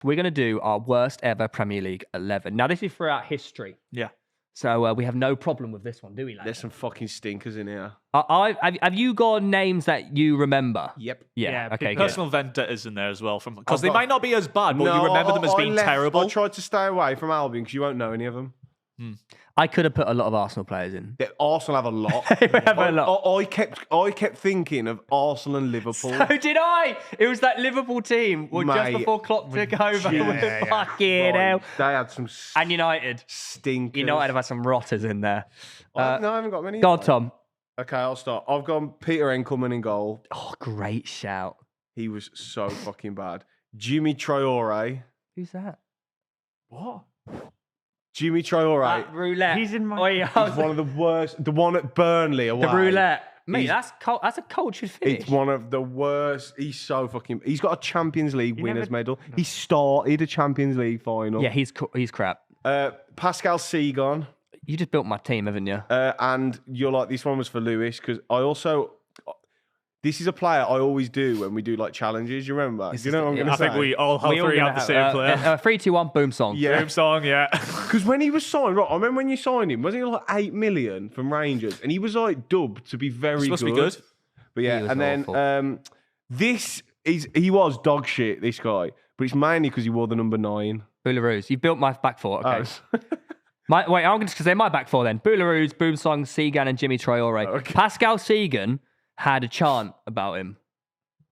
we're going to do our worst ever Premier League 11. Now, this is throughout history. Yeah. So we have no problem with this one, do we? There's some fucking stinkers in here. Have you got names that you remember? Yep. Yeah. Okay. Good. Personal vendettas in there as well, because they might not be as bad, but you remember them as being terrible. I tried to stay away from Albion because you won't know any of them. I could have put a lot of Arsenal players in. Arsenal have a lot. I kept thinking of Arsenal and Liverpool. So did I. It was that Liverpool team just before Klopp took over. Fucking hell. They had some and United. Stinkers. United have had some rotters in there. No, I haven't got many. Go on, Tom. Okay, I'll start. I've gone Peter Enkelman in goal. Oh, great shout. He was so fucking bad. Jimmy Traore. Who's that? What? Jimmy Traore. Roulette. He's in my... He's one of the worst. The one at Burnley away. The roulette. Mate, that's a cultured finish. It's one of the worst. He's so fucking... He's got a Champions League winners medal. No. He started a Champions League final. Yeah, he's crap. Pascal Segon. You just built my team, haven't you? And you're like, this one was for Lewis, because I also... This is a player I always do when we do like challenges. You remember? You know what I'm going to say? I think we all three have the same player. 3, 2, 1, boom song. Yeah. Boom song, yeah. Because when he was signed, right, I remember when you signed him, wasn't he like 8 million from Rangers? And he was like dubbed to be very good. Supposed to be good. But yeah, and then he was dog shit, this guy. But it's mainly because he wore the number 9. Boularus. You built my back four. Okay. Oh. I'm going to say my back four then. Boularus, Boomsong, Segan, and Jimmy Traore. Okay. Pascal Segan had a chant about him.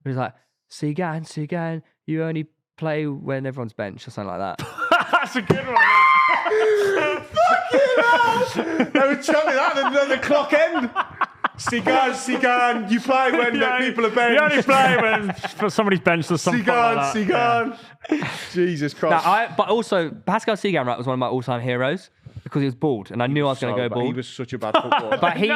He was like, Segan, you only play when everyone's benched or something like that. That's a good one. Fucking hell! They were chanting that at the clock end. Segan, you play when people are benched. You only play when somebody's benched or something like that. Segan. Yeah. Jesus Christ. But also, Pascal Segan was one of my all-time heroes because he was bald, and I knew I was going to go bald. He was such a bad footballer. But he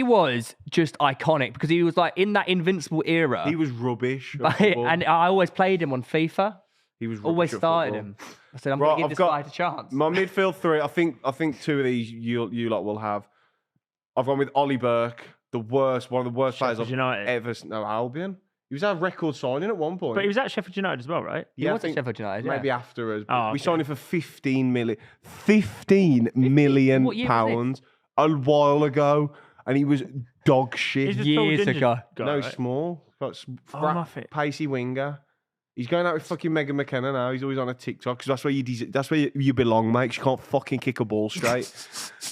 was just iconic because he was like in that invincible era. He was rubbish. And I always played him on FIFA. He was always started him. I said, I'm going to give this guy a chance. My midfield 3, I think 2 of these you lot will have. I've gone with Ollie Burke, one of the worst players I've ever. No, Albion. He was our record signing at one point. But he was at Sheffield United as well, right? Yeah, he was at Sheffield United. Maybe after us. Oh, okay. We signed him for 15 million. 15 million pounds a while ago, and he was dog shit. Years ago. No, small. Pacey winger. He's going out with fucking Megan McKenna now. He's always on a TikTok because that's where you belong, mate. You can't fucking kick a ball straight.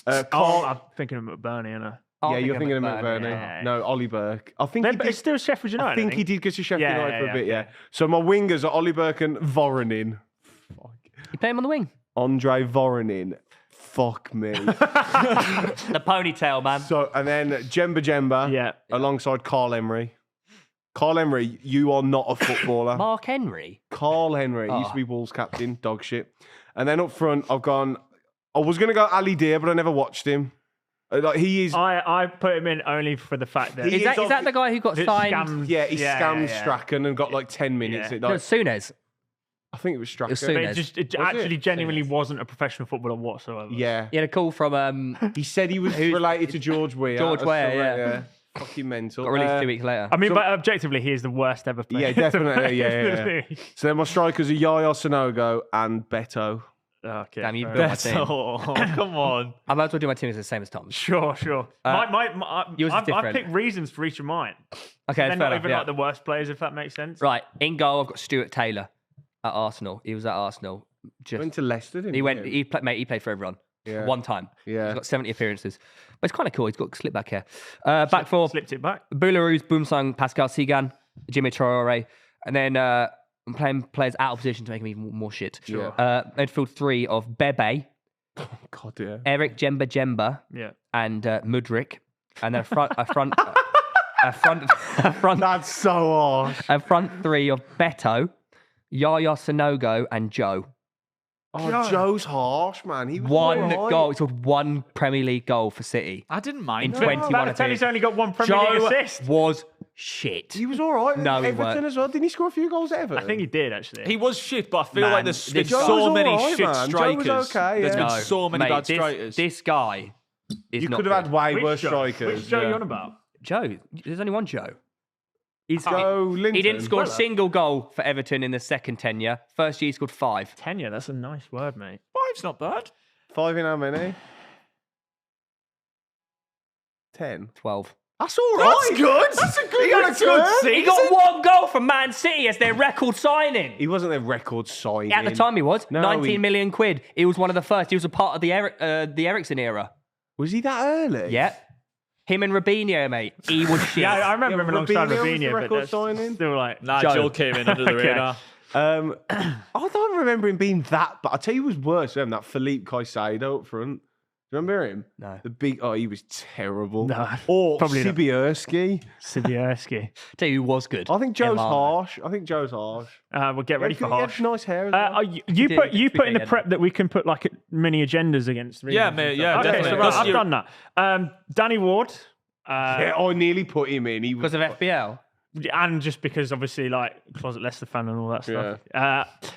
I'm thinking of McBurney, aren't I? Yeah, you're thinking of McBurney. Yeah. No, Ollie Burke. I think it's still Sheffield United. I think he did go to Sheffield United for a bit, yeah. So my wingers are Ollie Burke and Voronin. You play him on the wing? Andre Voronin. Fuck me. The ponytail, man. So, and then Jemba alongside Carl Emery. Carl Henry, you are not a footballer. Mark Henry? Carl Henry. He used to be Wolves captain, dog shit. And then up front, I was going to go Ali Deer, but I never watched him. Like he is. I put him in only for the fact that... Is that the guy who got signed? Scammed, he scammed Strachan and got like 10 minutes. No, Souness. I think it was Strachan. It actually genuinely wasn't a professional footballer whatsoever. Yeah. He had a call from... he said he was related to George Weah. George Weah, yeah. Fucking mental. Got released 2 weeks later. I mean, but objectively, he is the worst ever player. Yeah, definitely. Yeah. So then my strikers are Yaya Sanogo and Beto. Okay. Damn, you built my team. Oh, come on. I might as well do my team as the same as Tom's. Sure. Yours is different. I've picked reasons for each of mine. Okay, they're not even like the worst players, if that makes sense. Right. In goal, I've got Stuart Taylor at Arsenal. He was at Arsenal. Went to Leicester, didn't he? He played for everyone. Yeah. One time. Yeah. He's got 70 appearances. But it's kind of cool. He's got slip back here. Back four. Slipped it back. Boularus, Boomsang, Pascal Segan, Jimmy Traore. And then I'm playing players out of position to make him even more shit. Sure. Midfield 3 of Bebe. Oh, God, yeah. Eric Jemba. Yeah. And Mudryk. And then a front... That's so harsh. A front 3 of Beto, Yaya Sanogo, and Joe. Oh, Joe's harsh, man. He was one goal. It's one Premier League goal for City. I didn't mind. In 21 He's only got one Premier League assist. Was shit. He was all right. No, he Everton weren't. as well. Didn't he score a few goals at Everton? I think he did, actually. He was shit, but I feel like there's been Joe so was many all right, shit man. Joe strikers. was okay, There's yeah. been so many bad strikers. This guy is You not could have had way Which worse Joe? strikers. Which Joe are you on about? Joe. There's only one Joe. He didn't score a Well, single goal for Everton in the second tenure. First year, he scored 5. Tenure, that's a nice word, mate. 5's not bad. 5 in how many? 10. 12. That's all right. That's good. That's a good He had a good season. He got 1 goal from Man City as their record signing. He wasn't their record signing. At the time, he was. No, 19 million quid. He was one of the first. He was a part of the Ericsson era. Was he that early? Yeah. Him and Robinho, mate. He was shit. Yeah, I remember him alongside Robinho was the Robinho, but record that's signing? still like... Nah, Joe. Joel came in under the Okay. radar. I don't remember him being that, but I tell you, who was worse than that Philippe Caicedo up front. Do you remember him? No. The big. Oh, he was terrible. No, Or probably not. Sibierski. Sibierski. Tell you who was good. I think Joe's Elano. harsh. I think Joe's harsh. We'll get ready for He had harsh. nice hair as well. You did. put in the Again. prep that we can put like mini agendas against. Yeah, mate, yeah, Okay, definitely. so Because I've you- done that. Danny Ward. Yeah, I nearly put him in. He was Because of FBL. And just because obviously like closet Leicester fan and all that stuff.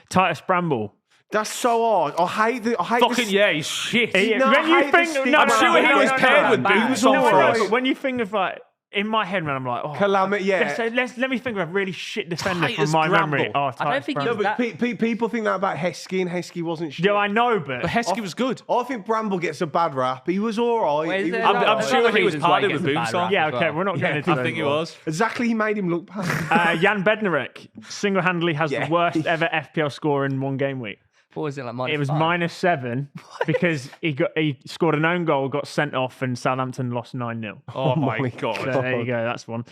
Titus Bramble. That's so hard. I hate Fucking this. yeah, he's shit. No, when I you hate think, the no, I'm no, sure no, he no, was no, paired no, with no, Booms no, on no, for no, us. but when you think of like in my head, man, I'm like, oh, Calamity, yeah. Let me think of a really shit defender Titus from my Bramble. memory. Oh, I don't Titus think he Bramble. was No, but that. people think that about Heskey, and Heskey wasn't shit. Yeah, I know, but But Heskey was good. I think Bramble gets a bad rap. He was all right. Wait, is He there was another- all I'm there's right. sure other he was reasons why parted gets with a bad Boomsong. rap yeah, as okay, well. we're not getting into I those think he more. was. Exactly, he made him look bad. Jan Bednarek single-handedly has Yeah. the worst ever FPL score in one game week. What was it like? -5? It was -7 because he scored an own goal, got sent off, and Southampton lost 9-0. Oh my god. So there you go. That's one.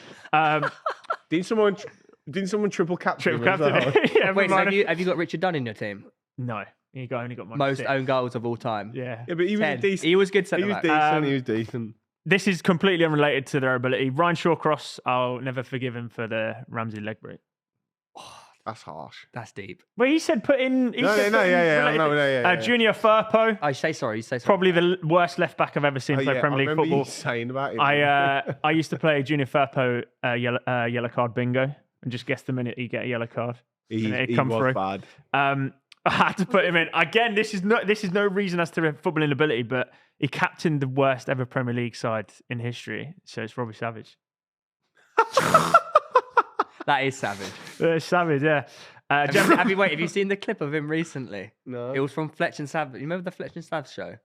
Didn't someone triple captain Triple him as captain. well? Yeah, Wait, so minus- have you got Richard Dunn in your team? No, he only got Most -6. own goals of all time. Yeah. Yeah, but he was 10. decent. He was good He centre was back. decent. He was decent. This is completely unrelated to their ability. Ryan Shawcross, I'll never forgive him for the Ramsey leg break. That's harsh. That's deep. Well, he said put in. He said put in related- yeah. Junior Firpo, I say sorry. You say sorry. probably the worst left back I've ever seen play I Premier League remember football. you saying about him. I used to play Junior Firpo yellow card bingo and just guess the minute he get a yellow card. he, and it'd he come was through. bad. I had to put him in again. This is no reason as to footballing ability, but he captained the worst ever Premier League side in history. So it's Robbie Savage. That is savage. Savage, yeah. Have you seen the clip of him recently? No. It was from Fletch and Sav. You remember the Fletch and Sav show?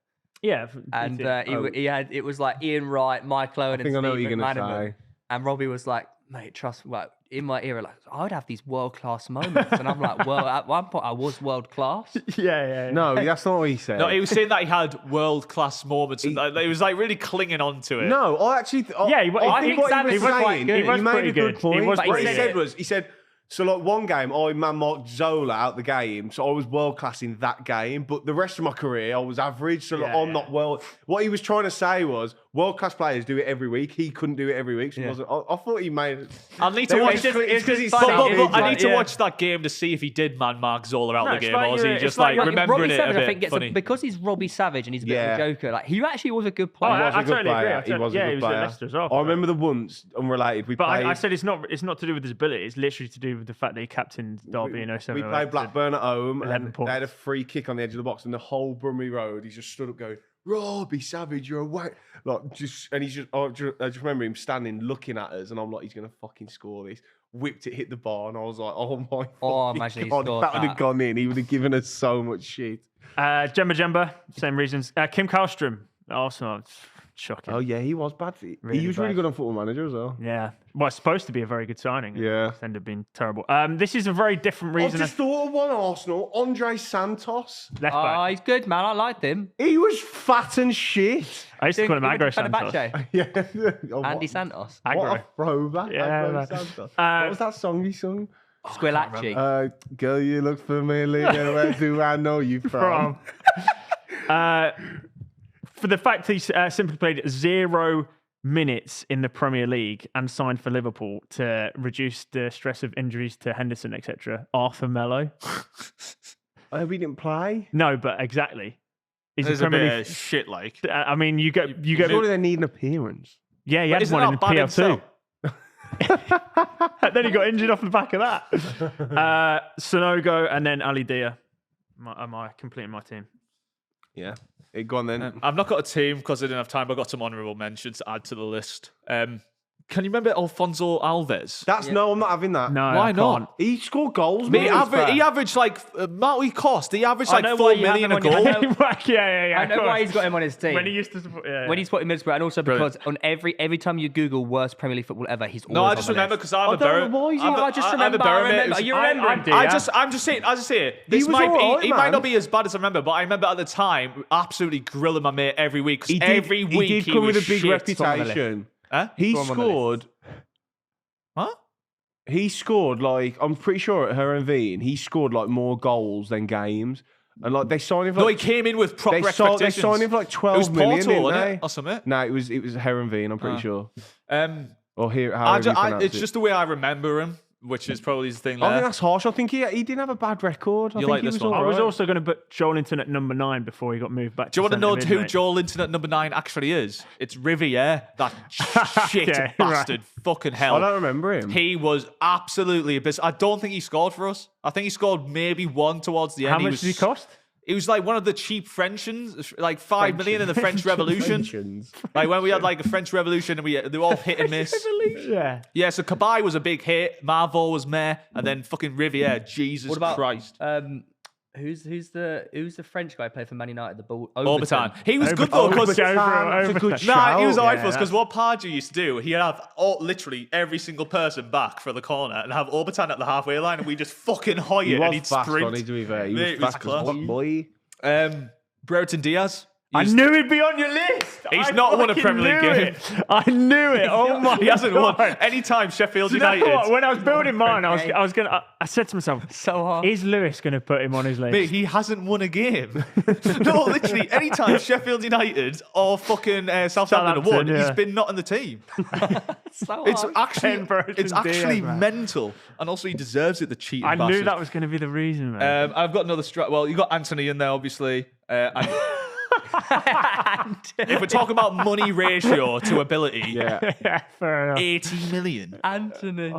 Yeah, And it was like Ian Wright, Mike Owen, I think and I know what Steve you're going to McManaman. say. And Robbie was like, mate, trust me. Like, in my era, like, I'd have these world-class moments. And I'm like, well, at one point, I was world-class. No, that's not what he said. No, he was saying that he had world class moments. And he was like really clinging on to it. No, I actually. Yeah, I think think what Savage he was was quite saying. good. He was He made pretty a good good. point. He was What he pretty said good. was, he said, so like one game, I man-marked Zola out the game, so I was world class in that game. But the rest of my career, I was average. So like, I'm not world. What he was trying to say was, world class players do it every week. He couldn't do it every week. So he wasn't. I thought he made. I'll need to watch. It's because he's But funny. I need to watch that game to see if he did man mark Zola out No, the it's game, like or is you're- he it's just like like you're- remembering Robbie it Savage, a I bit think, funny? because he's Robbie Savage and he's a bit of Yeah. a joker. Like, he actually was a good Oh, player. He was I a good totally player. agree. He was a Yeah, good he was at player. Leicester as well. I remember the once unrelated. We But played. I said it's not to do with his ability. It's literally to do with the fact that he captained Derby in 07. We played Blackburn at home, 11 and points. they had a free kick on the edge of the box, and the whole Brumley Road, he just stood up going, "Robbie Savage, you're away!" Like and he's just. I just remember him standing, looking at us, and I'm like, "He's gonna fucking score this." Whipped it, hit the bar, and I was like, "Oh my!" Oh, fucking imagine he God, scored if that would have that. gone in, he would have given us so much shit. Jemba, same reasons. Kim Karlstrom, Arsenal, it's shocking. Oh yeah, he was bad. He Really was really bad. good on Football Manager as well. Yeah. Well, it's supposed to be a very good signing. Yeah. It's ended up being terrible. This is a very different I've reason. just thought of one Arsenal, Andre Santos. Left Oh, back. he's good, man. I liked him. He was fat and shit. I used to call him He went Agro to Santos. Fenerbahce. Yeah. Oh, Andy what- Santos. What a Agro. throwback. Yeah, Agro man. Santos. What was that song he sung? Squillaci. Girl, you look familiar. Where do I know you from? For the fact he's simply played 0 minutes in the Premier League and signed for Liverpool to reduce the stress of injuries to Henderson, etc. Arthur Mello. We didn't play. No, but exactly. He's There's a a Premier bit League. of shit like. I mean, you get. Surely they need an appearance. Yeah, he had Isn't one in that the bad PL2. himself? And then he got injured off the back of that. Sonogo and then Ali Dia. Am I completing my team? Yeah. Go on then. I've not got a team because I didn't have time, but I got some honourable mentions to add to the list. Can you remember Alfonso Alves? No, I'm not having that. No, Why I not? can't. He scored goals. He mate. averaged like Maui Cost. He averaged like know 4 why you have million him a on your- goal. I know- yeah. I know of why course. he's got him on his team. When he used to support, When he's put in Middlesbrough, and also Brilliant. because on every time you Google worst Premier League football ever, he's always No, I on just the remember list. because I'm a don't know why you- I just remember. You remember? I'm just saying. This was might alright, be. He might man. not be as bad as I remember, but I remember at the time absolutely grilling my mate every week. 'Cause every week he did come was with a big shit. reputation. Huh? He Go on the scored. Huh? He scored like I'm pretty sure at Herenveen, and he scored like more goals than games, and like they signed him. For, No, he like, came in with proper they expectations. signed him for like It 12 was million, Porto, didn't wasn't they? it, or something? No, it was Herenveen. I'm pretty sure. Or here, It's just the way I remember him, which is probably his thing. I There. think that's harsh. I think he didn't have a bad record. I You think like he this was one? all I was right. also going to put Joel Linton at number 9 before he got moved back. Do you want to know centre who mid, mate. Joel Linton at number 9 actually is? It's Riviere, that shit Yeah, bastard. Fucking hell. I don't remember him. He was absolutely abyss. I don't think he scored for us. I think he scored maybe one towards the end. How much did he cost? He was like one of the cheap Frenchians, like 5 million in the French Revolution. Frenchians. Like when we had like a French Revolution and they were all hit and miss. Yeah. Yeah, so Cabaye was a big hit. Marvel was meh, and then fucking Riviere. Jesus What about Christ. Who's the French guy who played for Man United? The ball Orbitan. He was good though because That's a good Nah, shout. he was alright for Yeah, us because what Pardew used to do, he'd have literally every single person back for the corner and have Orbitan at the halfway line, and we just fucking hoy He it and was he'd fast, sprint. Ronnie, to be fair. He Mate, was it fast was as class. fuck, boy. Brereton Diaz. I knew he'd be on your list. He's I not won a fucking Premier League knew game. it. I knew it. Oh my He hasn't won God. any time Sheffield Do you know United. what? When I was building mine, I was gonna. I said to myself, So hard. "Is Lewis going to put him on his list?" Mate, he hasn't won a game. No, literally, anytime Sheffield United or fucking Southampton have won, Southampton, he's yeah. been not in the team. So It's hard. actually, Brereton it's actually Diaz, man. mental, and also he deserves it. The cheating I bastard. knew that was going to be the reason, man. I've got another Well, you got Anthony in there, obviously. And if we're talking about money ratio to ability, Yeah. Yeah, fair enough. 80 million. Anthony.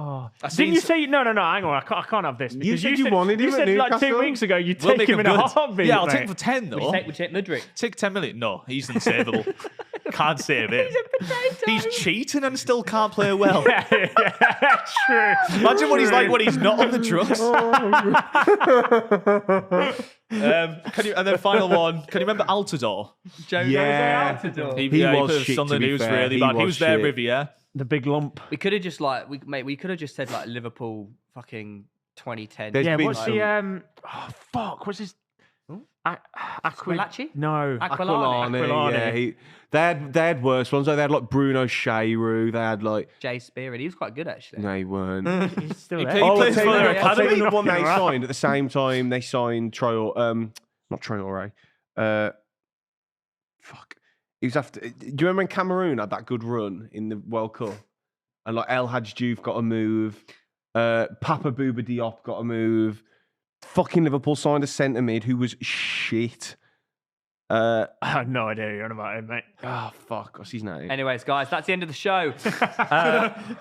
seen Didn't you say no? Hang on, I can't have this. because said you wanted him You at said like 2 Newcastle. weeks ago you'd We'll take make him him in a good. heartbeat. Yeah, I'll mate. take him for 10 though. We take Mudryk. Take 10 million. No, he's unsavable. Can't save it. He's cheating and still can't play well. yeah, true. Imagine what he's like when he's not on the drugs. And then final one. Can you remember Altidore? Joe Yeah. goes out to door. He put was us shit, on to the be news fair. really He bad. He was was there, shit. Riviere. The big lump. We could have just we could have just said like Liverpool fucking 2010. There's Yeah, been what's some- the what's his Squillaci? No. Aquilani. Aquilani. Yeah, they had worse ones. Like, they had like Bruno Shairu. They had like Jay Spear, and he was quite good actually. no, he weren't. He's still He there. played- I'll plays tell for you their the- I'll tell you academy. the one they Knocking around. signed at the same time. They signed not Traore. Fuck. He was after. Do you remember when Cameroon had that good run in the World Cup? And like El Hadji Diouf got a move. Papa Bouba Diop got a move. Fucking Liverpool signed a centre mid who was shit. I have no idea what you're on about him, mate. Fuck. What's his name? Anyways, guys, that's the end of the show.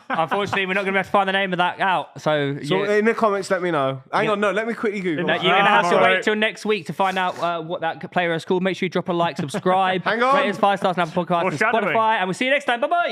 Unfortunately, we're not going to be able to find the name of that out. So In the comments, let me know. Hang on, no, let me quickly Google. you're going to have to alright. wait till next week to find out what that player is called. Make sure you drop a like, subscribe, Hang on. rate us 5 stars on Apple Podcasts and Foreshadowing. Spotify, and we'll see you next time. Bye bye.